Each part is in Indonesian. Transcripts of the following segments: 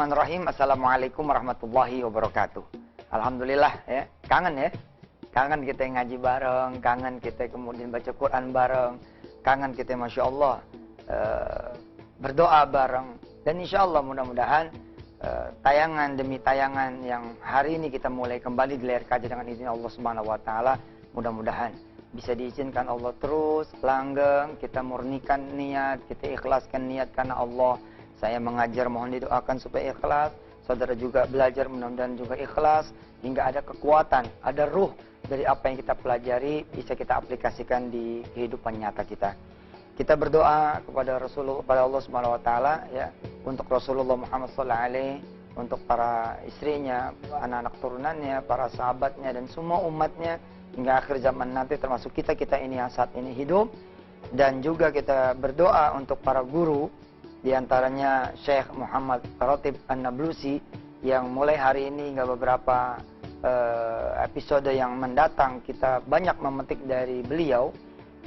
Bismillahirrahmanirrahim. Assalamualaikum warahmatullahi wabarakatuh. Alhamdulillah ya, kangen ya. Kangen kita ngaji bareng, kangen kita kemudian baca Quran bareng, kangen kita Masya Allah berdoa bareng. Dan insya Allah mudah-mudahan tayangan demi tayangan yang hari ini kita mulai kembali di layar kaca dengan izin Allah Subhanahu wa taala, mudah-mudahan bisa diizinkan Allah terus langgeng, kita murnikan niat, kita ikhlaskan niat karena Allah. Saya mengajar, mohon didoakan supaya ikhlas. Saudara juga belajar, mudah-mudahan juga ikhlas. Hingga ada kekuatan, ada ruh dari apa yang kita pelajari bisa kita aplikasikan di kehidupan nyata kita. Kita berdoa kepada Rasulullah, kepada Allah Subhanahu wa taala ya, untuk Rasulullah Muhammad sallallahu alaihi, untuk para istrinya, anak-anak turunannya, para sahabatnya dan semua umatnya hingga akhir zaman nanti, termasuk kita ini yang saat ini hidup. Dan juga kita berdoa untuk para guru, di antaranya Syekh Muhammad Ratib An-Nablusi yang mulai hari ini hingga beberapa episode yang mendatang kita banyak memetik dari beliau,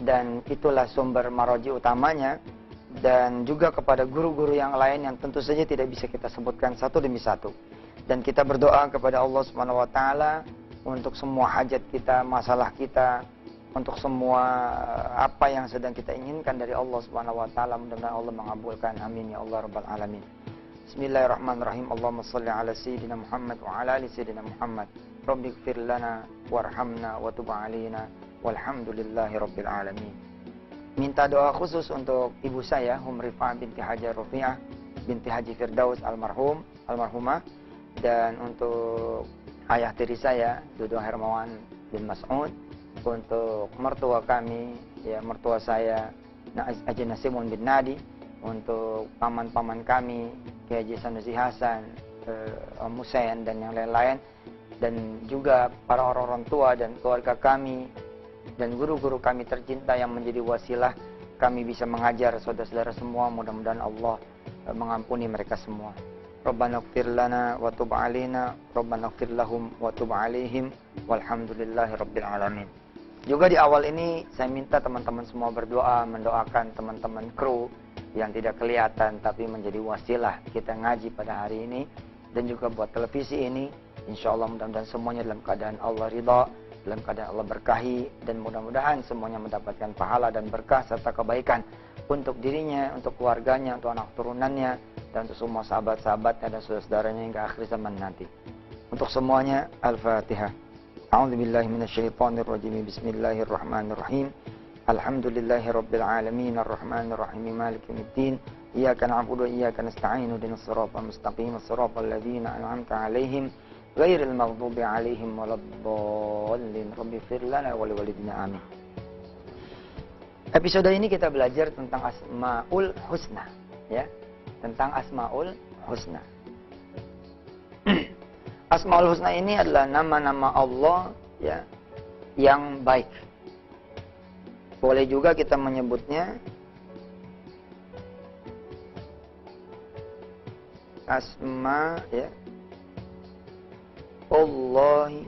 dan itulah sumber maraji utamanya. Dan juga kepada guru-guru yang lain yang tentu saja tidak bisa kita sebutkan satu demi satu. Dan kita berdoa kepada Allah Subhanahu wa taala untuk semua hajat kita, masalah kita, untuk semua apa yang sedang kita inginkan dari Allah Subhanahu wa taala, mudah-mudahan Allah mengabulkan. Amin ya Allah rabbal alamin. Bismillahirrahmanirrahim. Allahumma shalli ala sayyidina Muhammad wa ala ali sayyidina Muhammad. Rabbighfir lana warhamna wa tub alaina walhamdulillahi rabbil alamin. Minta doa khusus untuk ibu saya Humrifah binti Haji Rufi'ah binti Haji Firdaus almarhumah, dan untuk ayah tiri saya Dudu Hermawan bin Mas'ud, untuk mertua kami, ya mertua saya Haji Nasimun bin Nadi, untuk paman-paman kami Kiai Haji Sanusi Hasan, Om Husain dan yang lain-lain, dan juga para orang tua dan keluarga kami dan guru-guru kami tercinta yang menjadi wasilah kami bisa mengajar saudara-saudara semua. Mudah-mudahan Allah mengampuni mereka semua. Rabbana ighfir lana wa tub alaina, Rabbana ighfir lahum wa tub alaihim, walhamdulillahi rabbil alamin. Juga di awal ini saya minta teman-teman semua berdoa, mendoakan teman-teman kru yang tidak kelihatan tapi menjadi wasilah kita ngaji pada hari ini, dan juga buat televisi ini. Insya Allah mudah-mudahan semuanya dalam keadaan Allah ridha, dalam keadaan Allah berkahi, dan mudah-mudahan semuanya mendapatkan pahala dan berkah serta kebaikan untuk dirinya, untuk keluarganya, untuk anak turunannya, dan untuk semua sahabat-sahabatnya dan saudara-saudaranya hingga akhir zaman nanti. Untuk semuanya, Al-Fatihah. A'udzubillahi minasyaitonirrajim. Bismillahirrahmanirrahim. Alhamdulillahi rabbil alamin, arrahmanir rahim, maliki yaumiddin. Iyyaka na'budu wa iyyaka nasta'in, ihdinas siratal mustaqim, siratal ladzina an'amta 'alaihim ghairil maghdubi 'alaihim waladdallin. Rabbighfir lana wa liwalidina amin. Episode ini kita belajar tentang Asmaul Husna, ya. Tentang Asmaul Husna. Asmaul Husna ini adalah nama-nama Allah ya yang baik. Boleh juga kita menyebutnya Asma ya Allah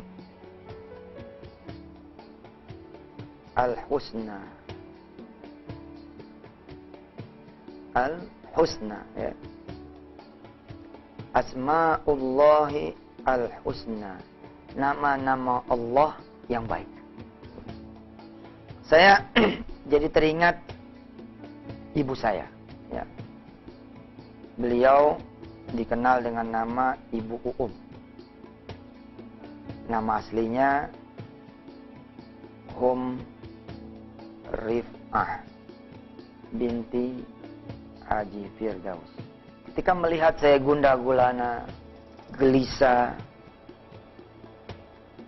Al-Husna. Al-Husna ya. Asma'ullahi Al-Husna, nama-nama Allah yang baik. Saya jadi teringat ibu saya ya. Beliau dikenal dengan nama Ibu Uum. Nama aslinya Humrifah binti Haji Firdaus. Ketika melihat saya gundah gulana, gelisah,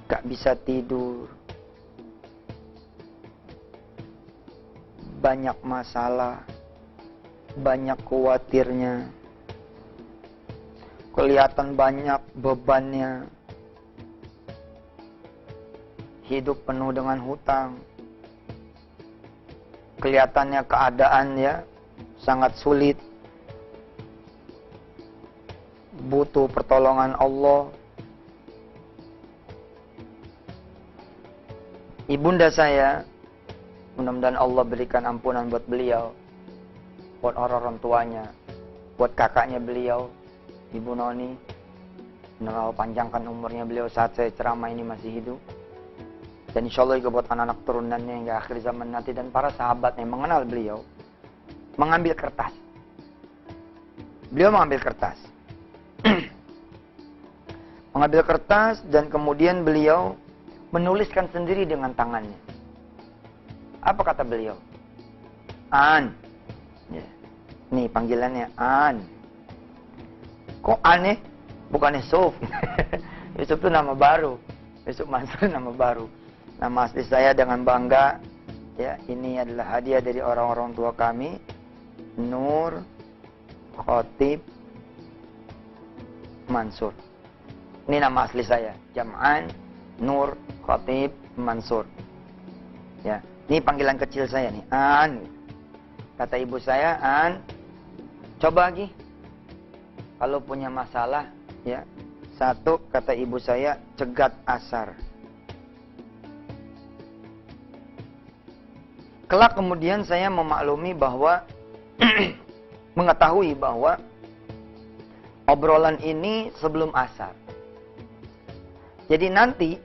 gak bisa tidur, banyak masalah, banyak khawatirnya, kelihatan banyak bebannya, hidup penuh dengan hutang, kelihatannya keadaannya sangat sulit, butuh pertolongan Allah. Ibunda saya, mudah-mudahan Allah berikan ampunan buat beliau, buat orang-orang tuanya, buat kakaknya beliau, Ibu Noni. Allah panjangkan umurnya beliau saat saya ceramah ini masih hidup. Dan insya Allah juga buat anak-anak turunannya hingga akhir zaman nanti. Dan para sahabat yang mengenal beliau. Mengambil kertas. Beliau mengambil kertas. Mengambil kertas dan kemudian beliau menuliskan sendiri dengan tangannya. Apa kata beliau? An. Ya. Nih panggilannya An. Kok aneh? Bukannya Yusuf. Yusuf itu nama baru. Yusuf Mansur nama baru. Nama asli saya dengan bangga. Ya, ini adalah hadiah dari orang-orang tua kami. Nur Khotib Mansur. Ini nama asli saya. Jam'an Nur Khotib Mansur. Ya, ini panggilan kecil saya nih. An. Kata ibu saya, An. Coba lagi. Kalau punya masalah, ya, satu kata ibu saya, cegat asar. Kelak kemudian saya memaklumi bahwa mengetahui bahwa obrolan ini sebelum asar. Jadi nanti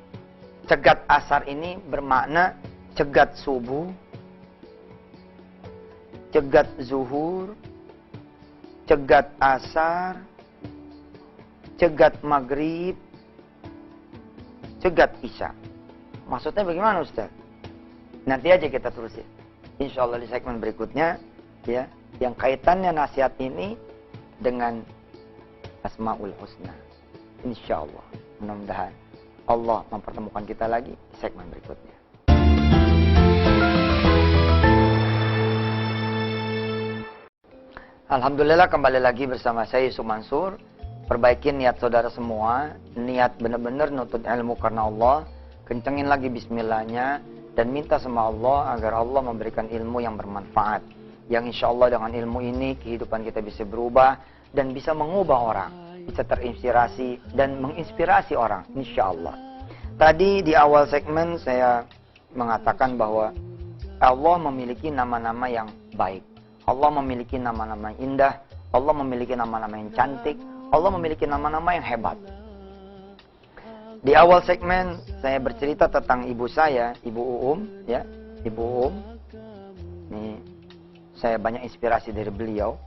cegat asar ini bermakna cegat subuh, cegat zuhur, cegat asar, cegat maghrib, cegat isya. Maksudnya bagaimana Ustaz? Nanti aja kita terusin. Insya Allah di segmen berikutnya, ya, yang kaitannya nasihat ini dengan Asmaul Husna. Insya Allah, mudah-mudahan Allah mempertemukan kita lagi di segmen berikutnya. Alhamdulillah kembali lagi bersama saya Yusuf Mansur. Perbaiki niat saudara semua. Niat benar-benar nutut ilmu karena Allah. Kencengin lagi bismillahnya. Dan minta sama Allah agar Allah memberikan ilmu yang bermanfaat. Yang insya Allah dengan ilmu ini kehidupan kita bisa berubah. Dan bisa mengubah orang. Bisa terinspirasi dan menginspirasi orang. Insya Allah. Tadi di awal segmen saya mengatakan bahwa Allah memiliki nama-nama yang baik. Allah memiliki nama-nama yang indah. Allah memiliki nama-nama yang cantik. Allah memiliki nama-nama yang hebat. Di awal segmen saya bercerita tentang ibu saya, Ibu Uum, ya, Ibu Uum. Ini saya banyak inspirasi dari beliau.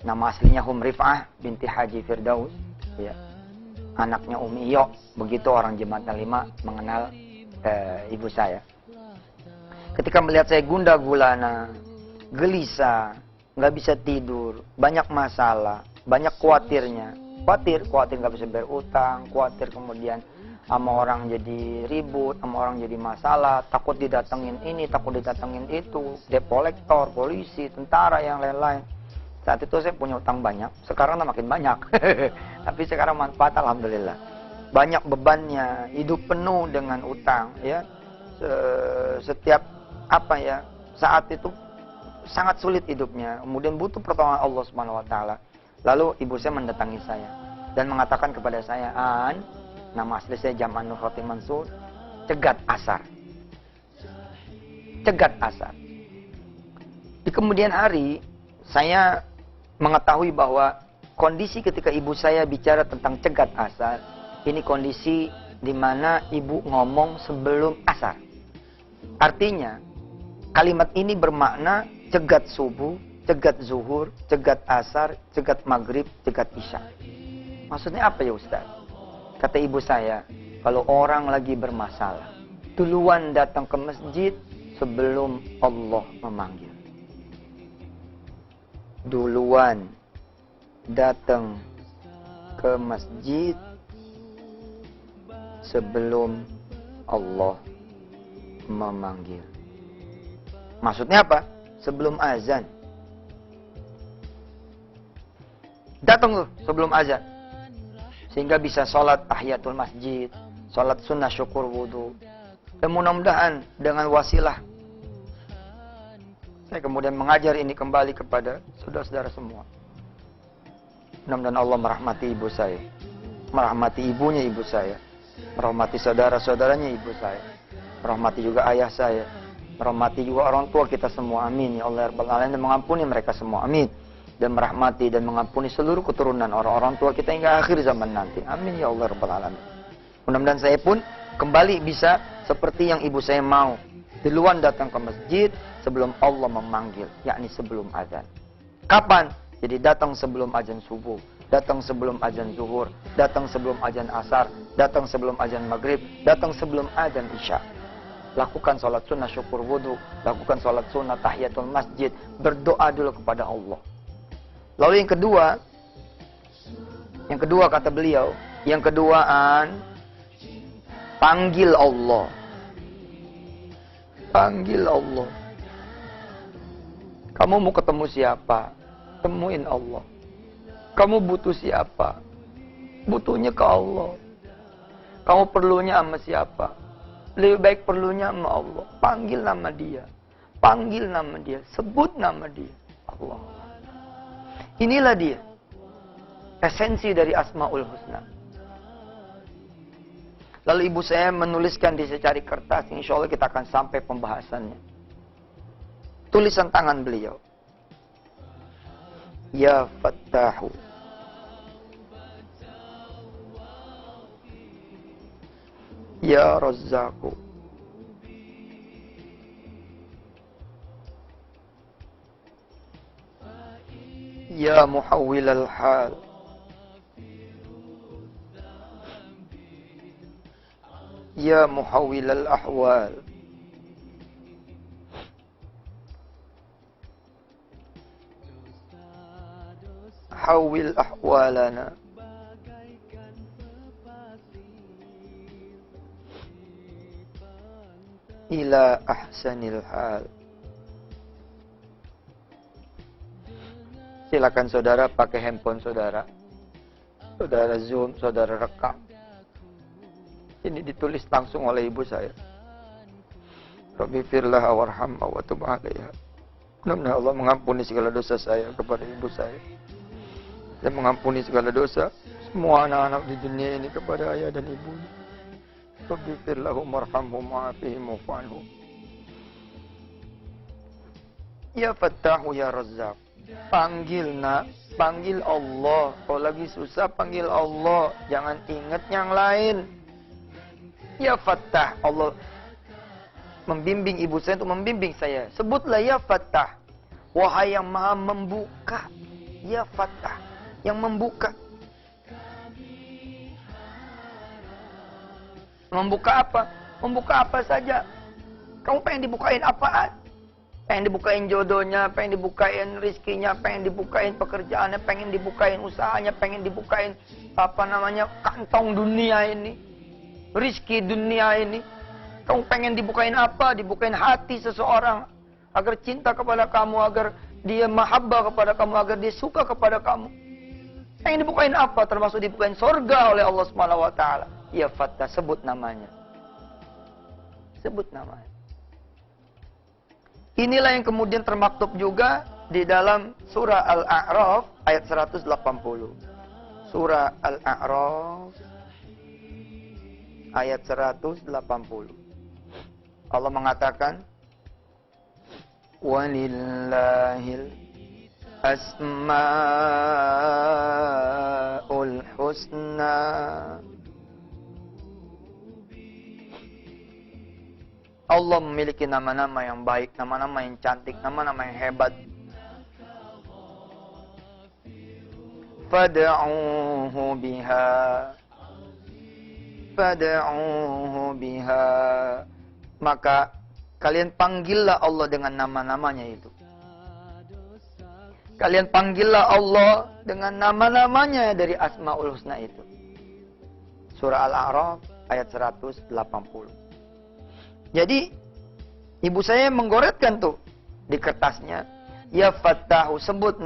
Nama aslinya Rif'ah binti Haji Firdaus, ya. Anaknya Umi Iyo. Begitu orang Jembatan 5 mengenal ibu saya. Ketika melihat saya gundah gulana, gelisah, nggak bisa tidur, banyak masalah, banyak khawatirnya. Khawatir nggak bisa bayar utang, khawatir kemudian sama orang jadi ribut, sama orang jadi masalah, takut didatengin ini, takut didatengin itu, debt collector, polisi, tentara, yang lain-lain. Saat itu saya punya utang banyak, sekarang makin banyak. Tapi sekarang manfaat alhamdulillah. Banyak bebannya, hidup penuh dengan utang, ya. Setiap saat itu sangat sulit hidupnya, kemudian butuh pertolongan Allah Subhanahu wa taala. Lalu ibu saya mendatangi saya dan mengatakan kepada saya, "An, nama asli saya Jam'an Nur Khotib Mansur, cegat asar." Cegat asar. Di kemudian hari saya mengetahui bahwa kondisi ketika ibu saya bicara tentang cegat asar, ini kondisi di mana ibu ngomong sebelum asar. Artinya kalimat ini bermakna cegat subuh, cegat zuhur, cegat asar, cegat maghrib, cegat isya. Maksudnya apa ya Ustaz? Kata ibu saya, kalau orang lagi bermasalah, duluan datang ke masjid sebelum Allah memanggil. Duluan datang ke masjid sebelum Allah memanggil. Maksudnya apa? Sebelum azan. Datang sebelum azan. Sehingga bisa sholat tahiyatul masjid, sholat sunnah syukur wudu. Dan mudah-mudahan dengan wasilah saya kemudian mengajar ini kembali kepada saudara-saudara semua. Mudah-mudahan Allah merahmati ibu saya, merahmati ibunya ibu saya, merahmati saudara-saudaranya ibu saya, merahmati juga ayah saya, merahmati juga orang tua kita semua. Amin ya Allah ya Rabbal Alamin. Dan mengampuni mereka semua. Amin. dan merahmati dan mengampuni seluruh keturunan orang-orang tua kita hingga akhir zaman nanti. Amin ya Allah rabbal alamin. Mudah-mudahan saya pun kembali bisa seperti yang ibu saya mau. Duluan datang ke masjid sebelum Allah memanggil, yakni sebelum azan. Kapan? Jadi datang sebelum azan subuh, datang sebelum azan zuhur, datang sebelum azan asar, datang sebelum azan maghrib, datang sebelum azan isya. Lakukan sholat sunnah syukur wudhu, lakukan sholat sunnah tahiyatul masjid, berdoa dulu kepada Allah. Lalu yang kedua kata beliau, yang keduaan, panggil Allah. Panggil Allah. Kamu mau ketemu siapa? Temuin Allah. Kamu butuh siapa? Butuhnya ke Allah. Kamu perlunya sama siapa? Lebih baik perlunya sama Allah. Panggil nama dia. Panggil nama dia. Sebut nama dia. Allah. Inilah dia. Esensi dari Asmaul Husna. Lalu ibu saya menuliskan di secari kertas. Insya Allah kita akan sampai pembahasannya. Tulisan tangan beliau. Ya Fattahu. Ya Razzaku. Ya Muhawwil al-Hal. Ya Muhawwil al-Ahwal. Hawwil ahwalana ila ahsanil hal. Silakan saudara pakai handphone saudara. Saudara zoom, saudara rekam. Ini ditulis langsung oleh ibu saya. Rabbi firlah warhamha wa tub 'alaiha. Mudah-mudahan Allah mengampuni segala dosa saya kepada ibu saya. Dan mengampuni segala dosa semua anak-anak di dunia ini kepada ayah dan ibu. Rabbi firlahum warhamhum wa'afihim wa'anhum. Ya Fattahu ya Razzaq. Panggil nak, panggil Allah. Kalau lagi susah panggil Allah, jangan ingat yang lain. Ya Fattah, Allah membimbing ibu saya untuk membimbing saya. Sebutlah ya Fattah. Wahai yang maha membuka. Ya Fattah, yang membuka. Membuka apa? Membuka apa saja. Kamu pengen dibukain apaan? Pengen dibukain jodohnya, pengen dibukain rizkinya, pengen dibukain pekerjaannya, pengen dibukain usahanya, pengen dibukain kantong dunia ini, rizki dunia ini. Kamu pengen dibukain apa? Dibukain hati seseorang agar cinta kepada kamu, agar dia mahabbah kepada kamu, agar dia suka kepada kamu. Pengen dibukain apa? Termasuk dibukain surga oleh Allah Subhanahu wa taala. Ya Fattah, sebut namanya. Sebut namanya. Inilah yang kemudian termaktub juga di dalam surah Al-A'raf ayat 180. Surah Al-A'raf ayat 180. Allah mengatakan, Walillahil asma'ul husna. Allah memiliki nama-nama yang baik, nama-nama yang cantik, nama-nama yang hebat. Fad'uhu biha. Fad'uhu biha. Maka kalian panggillah Allah dengan nama-namanya itu. Kalian panggillah Allah dengan nama-namanya dari Asmaul Husna itu. Surah Al-A'raf ayat 180. Jadi ibu saya menggoretkan tuh di kertasnya. Ya Fattahu, sebut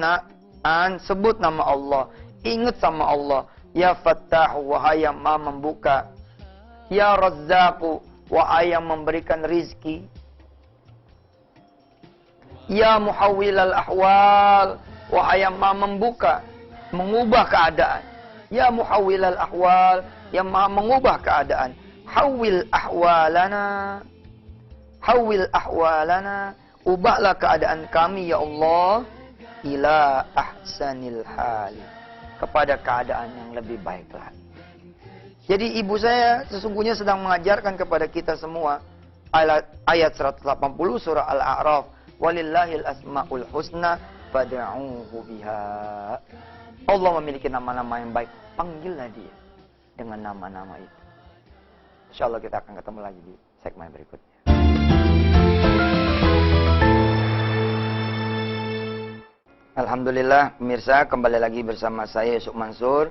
sebut nama Allah. Ingat sama Allah. Ya Fattahu, wahai yang maha membuka. Ya Razzaqu, wahai yang memberikan rizki. Ya Muhawwilal ahwal, wahai yang maha membuka, mengubah keadaan. Ya Muhawwilal ahwal, yang maha mengubah keadaan. Hawwil ahwalana. Hawwil ahwalana. Ubahlah keadaan kami ya Allah. ila ahsanil hali, kepada keadaan yang lebih baik lagi. Jadi ibu saya sesungguhnya sedang mengajarkan kepada kita semua ayat 180 surah Al-A'raf, walillahil asmaul husna fad'uuhu biha. Allah memiliki nama-nama yang baik, panggillah dia dengan nama-nama itu. Insyaallah kita akan ketemu lagi di segmen berikutnya. Alhamdulillah pemirsa, kembali lagi bersama saya Yusuf Mansur.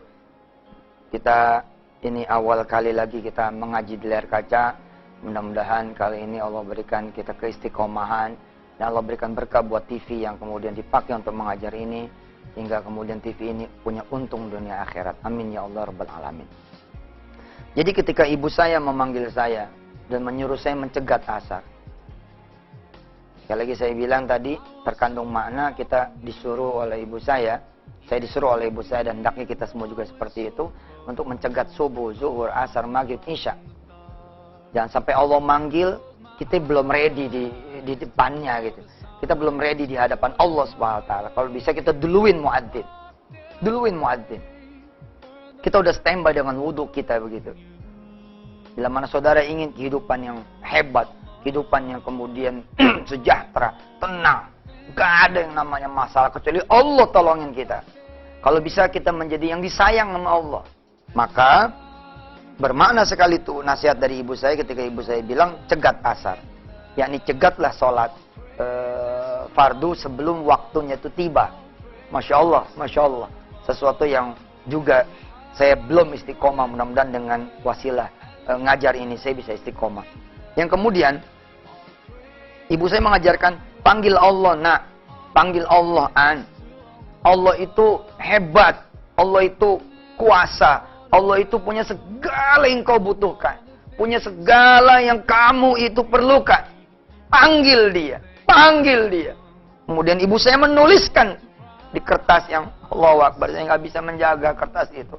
Kita ini awal kali lagi kita mengaji di layar kaca. Mudah-mudahan kali ini Allah berikan kita keistiqomahan dan Allah berikan berkah buat TV yang kemudian dipakai untuk mengajar ini, hingga kemudian TV ini punya untung dunia akhirat. Amin ya Allah rabbal alamin. Jadi ketika ibu saya memanggil saya dan menyuruh saya mencegat asar, sekali lagi saya bilang tadi, terkandung makna kita disuruh oleh ibu saya disuruh oleh ibu saya, dan hendaknya kita semua juga seperti itu, untuk mencegat subuh, zuhur, asar, maghrib, isya. Jangan sampai Allah manggil, kita belum ready di depannya gitu. Kita belum ready di hadapan Allah Subhanahu wa taala. Kalau bisa kita duluin muadzin. Kita udah standby dengan wudhu kita begitu. Bila mana saudara ingin kehidupan yang hebat, kehidupan yang kemudian sejahtera, tenang, gak ada yang namanya masalah kecuali Allah tolongin kita. Kalau bisa kita menjadi yang disayang sama Allah, maka bermakna sekali itu nasihat dari ibu saya ketika ibu saya bilang cegat asar, yakni cegatlah sholat fardu sebelum waktunya itu tiba. Masya Allah, sesuatu yang juga saya belum istiqomah. Mudah-mudahan dengan wasilah ngajar ini saya bisa istiqomah. Yang kemudian ibu saya mengajarkan, panggil Allah nak, panggil Allah an. Allah itu hebat, Allah itu kuasa, Allah itu punya segala yang kau butuhkan, punya segala yang kamu itu perlukan. Panggil dia, panggil dia. Kemudian ibu saya menuliskan di kertas yang Allahu Akbar, saya nggak bisa menjaga kertas itu.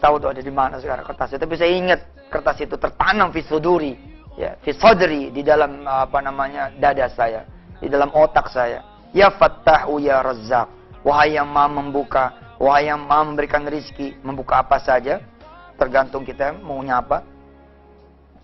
Tahu tuh ada di mana sekarang kertas itu, tapi saya ingat kertas itu tertanam fi suduri, ya, fi sadri, di dalam dada saya, di dalam otak saya. Ya Fattahu ya Razzaq, wahai yang Maha membuka, wahai yang Maha memberikan rizki. Membuka apa saja, tergantung kita maunya apa.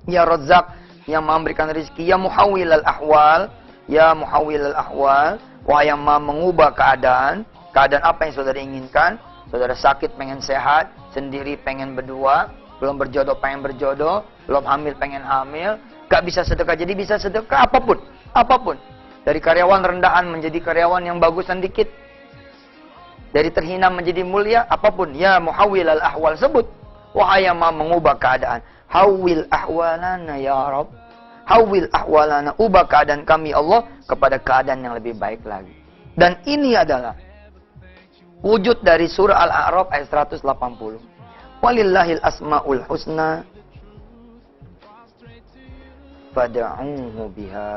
Ya Razzaq, yang Maha memberikan rizki. Ya Muhawwilal ahwal, ya Muhawwilal ahwal, wahai yang Maha mengubah keadaan. Keadaan apa yang saudara inginkan? Saudara sakit pengen sehat, sendiri pengen berdua, belum berjodoh pengen berjodoh, belum hamil pengen hamil, gak bisa sedekah jadi bisa sedekah, apapun. Dari karyawan rendahan menjadi karyawan yang bagusan dikit, dari terhina menjadi mulia, apapun. Ya Muhawwilal ahwal, sebut wahai yang Maha mengubah keadaan. Hawwil ahwalana ya Rabb, hawwil ahwalana, ubah keadaan kami Allah kepada keadaan yang lebih baik lagi. Dan ini adalah wujud dari surah Al-A'raf ayat 180. Walillahil asmaul husna fad'uuhu biha.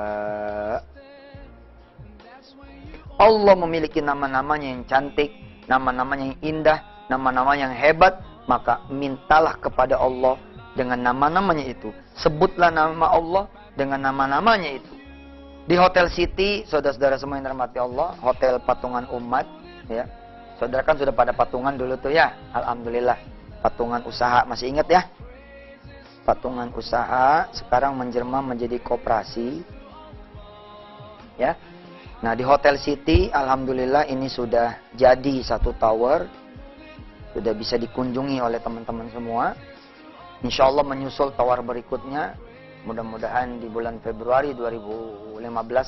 Allah memiliki nama-namanya yang cantik, nama-namanya yang indah, nama-namanya yang hebat, maka mintalah kepada Allah dengan nama-namanya itu. Sebutlah nama Allah dengan nama-namanya itu. Di Hotel City, saudara-saudara semua yang dirahmati Allah, hotel patungan umat, ya. Saudara kan sudah pada patungan dulu tuh ya, alhamdulillah. Patungan usaha, masih ingat ya? Patungan usaha sekarang menjelma menjadi koperasi, ya. Nah di Hotel City, alhamdulillah ini sudah jadi satu tower, sudah bisa dikunjungi oleh teman-teman semua. Insya Allah menyusul tower berikutnya, mudah-mudahan di bulan Februari 2015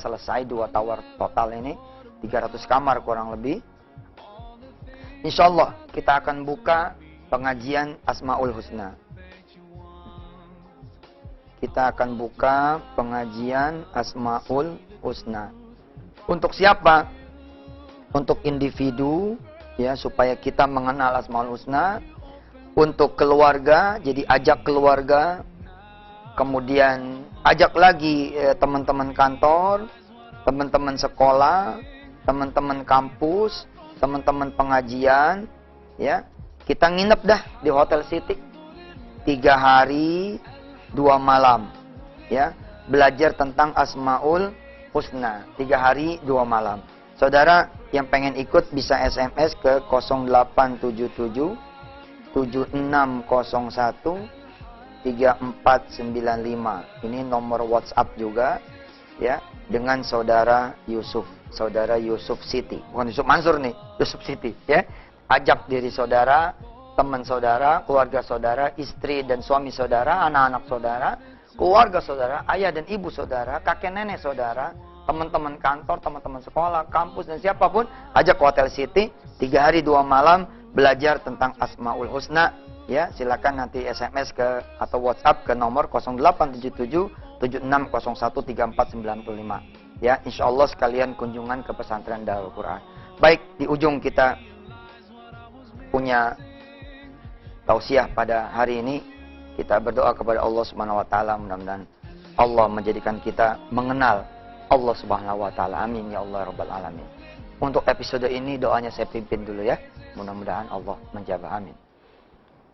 selesai 2 tower total ini, 300 kamar kurang lebih. Insya Allah kita akan buka pengajian Asmaul Husna. Kita akan buka pengajian Asmaul Husna. Untuk siapa? Untuk individu, ya, supaya kita mengenal Asmaul Husna. Untuk keluarga, jadi ajak keluarga. Kemudian ajak lagi teman-teman kantor, teman-teman sekolah, teman-teman kampus, teman-teman pengajian, ya. Kita nginep dah di Hotel City 3 hari 2 malam, ya. Belajar tentang Asmaul Husna 3 hari 2 malam. Saudara yang pengen ikut bisa SMS ke 0877 7601 3495. Ini nomor WhatsApp juga ya, dengan saudara Yusuf Siti. Bukan Yusuf Mansur nih, Yusuf Siti ya. Ajak diri saudara, teman saudara, keluarga saudara, istri dan suami saudara, anak-anak saudara, keluarga saudara, ayah dan ibu saudara, kakek nenek saudara, teman-teman kantor, teman-teman sekolah, kampus dan siapapun, ajak ke Hotel City 3 hari 2 malam belajar tentang Asmaul Husna. Ya, silakan nanti SMS ke atau WhatsApp ke nomor 0877 7601 3495. Ya, insya Allah sekalian kunjungan ke pesantren Darul Quran. Baik, di ujung kita punya tausiah pada hari ini. Kita berdoa kepada Allah Subhanahu wa taala, mudah-mudahan Allah menjadikan kita mengenal Allah Subhanahu wa taala. Amin ya Allah rabbal alamin. Untuk episode ini doanya saya pimpin dulu ya. Mudah-mudahan Allah menjawab. Amin.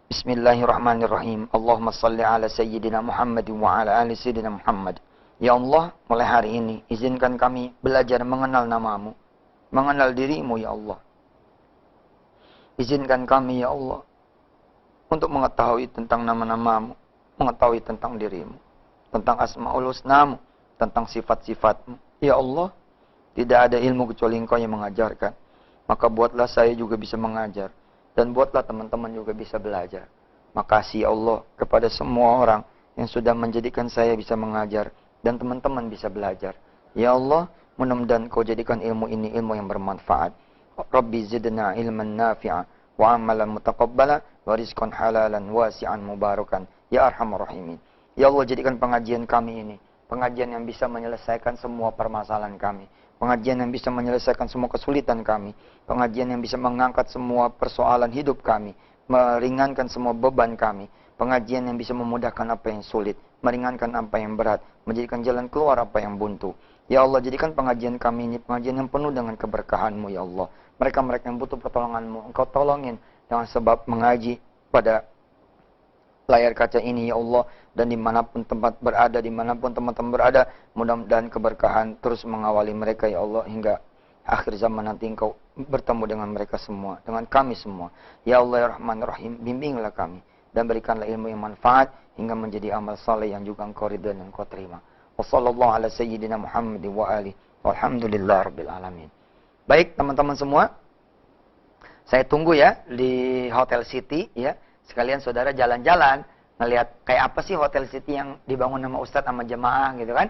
Bismillahirrahmanirrahim. Allahumma salli ala sayyidina Muhammad wa ala ali sayyidina Muhammad. Ya Allah, mulai hari ini izinkan kami belajar mengenal namamu, mengenal dirimu ya Allah. Izinkan kami ya Allah untuk mengetahui tentang nama-namamu, mengetahui tentang dirimu, tentang asmaul husnamu, tentang sifat-sifatmu. Ya Allah, tidak ada ilmu kecuali Engkau yang mengajarkan. Maka buatlah saya juga bisa mengajar. Dan buatlah teman-teman juga bisa belajar. Makasih ya Allah kepada semua orang yang sudah menjadikan saya bisa mengajar. Dan teman-teman bisa belajar. Ya Allah, mudah-mudahan Kau jadikan ilmu ini ilmu yang bermanfaat. Rabbi zidna ilman nafi'a wa amalan mutaqabbala wa rizqan halalan wasi'an mubarakan. Ya Arhamar Rahimin. Ya Allah, jadikan pengajian kami ini pengajian yang bisa menyelesaikan semua permasalahan kami. Pengajian yang bisa menyelesaikan semua kesulitan kami. Pengajian yang bisa mengangkat semua persoalan hidup kami. Meringankan semua beban kami. Pengajian yang bisa memudahkan apa yang sulit. Meringankan apa yang berat. Menjadikan jalan keluar apa yang buntu. Ya Allah, jadikan pengajian kami ini pengajian yang penuh dengan keberkahan-Mu ya Allah. Mereka-mereka yang butuh pertolongan-Mu, Engkau tolongin dengan sebab mengaji pada layar kaca ini ya Allah. Dan dimanapun tempat berada, dimanapun teman-teman berada, mudah-mudahan keberkahan terus mengawali mereka ya Allah, hingga akhir zaman nanti Engkau bertemu dengan mereka semua, dengan kami semua. Ya Allah ya Rahman Rahim, bimbinglah kami dan berikanlah ilmu yang manfaat hingga menjadi amal saleh yang juga Engkau ridha dan Engkau terima. Wassallallahu ala sayyidina Muhammad wa alihi walhamdulillah rabbil alamin. Baik teman-teman semua, saya tunggu ya di Hotel City ya. Sekalian saudara jalan-jalan, ngelihat kayak apa sih Hotel City yang dibangun sama Ustadz sama jemaah gitu kan.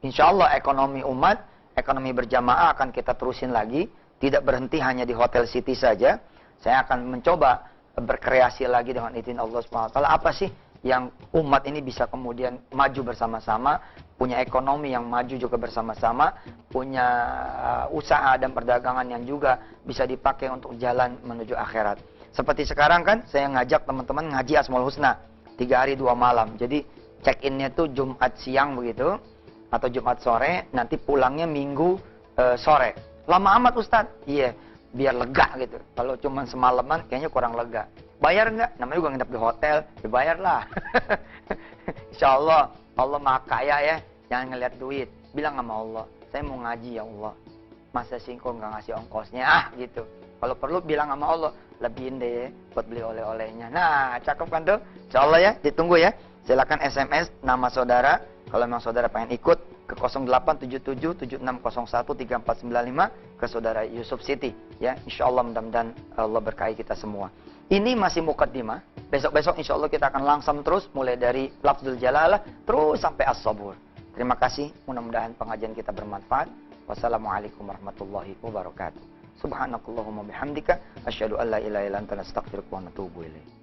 Insya Allah ekonomi umat, ekonomi berjamaah akan kita terusin lagi. Tidak berhenti hanya di Hotel City saja. Saya akan mencoba berkreasi lagi dengan izin Allah SWT. Apa sih yang umat ini bisa kemudian maju bersama-sama, punya ekonomi yang maju juga bersama-sama, punya usaha dan perdagangan yang juga bisa dipakai untuk jalan menuju akhirat. Seperti sekarang kan, saya ngajak teman-teman ngaji Asmaul Husna 3 hari 2 malam. Jadi check-innya tuh Jumat siang begitu, atau Jumat sore, nanti pulangnya Minggu sore. Lama amat Ustadz? Iya, biar lega gitu. Kalau cuma semalaman kayaknya kurang lega. Bayar nggak? Namanya juga nginep di hotel, dibayarlah. Insya Allah, Allah maha kaya ya, jangan ngeliat duit. Bilang sama Allah, saya mau ngaji ya Allah. Masa sih Engkau nggak ngasih ongkosnya? Gitu. Kalau perlu bilang sama Allah, lebihin deh buat beli oleh-olehnya. Nah, cakep kan tuh? Insya Allah ya, ditunggu ya. Silakan SMS nama saudara. Kalau memang saudara pengen ikut ke 0877 7601 3495 ke saudara Yusuf Siti. Ya, insya Allah mudah-mudahan Allah berkahi kita semua. Ini masih mukaddimah. Besok-besok insya Allah kita akan langsam terus mulai dari lafzul jalalah terus sampai as-sabur. Terima kasih. Mudah-mudahan pengajian kita bermanfaat. Wassalamualaikum warahmatullahi wabarakatuh. Subhanakallahumma bihamdika asyhadu an la ilaha illa anta astaghfiruka wa atubu ilaik.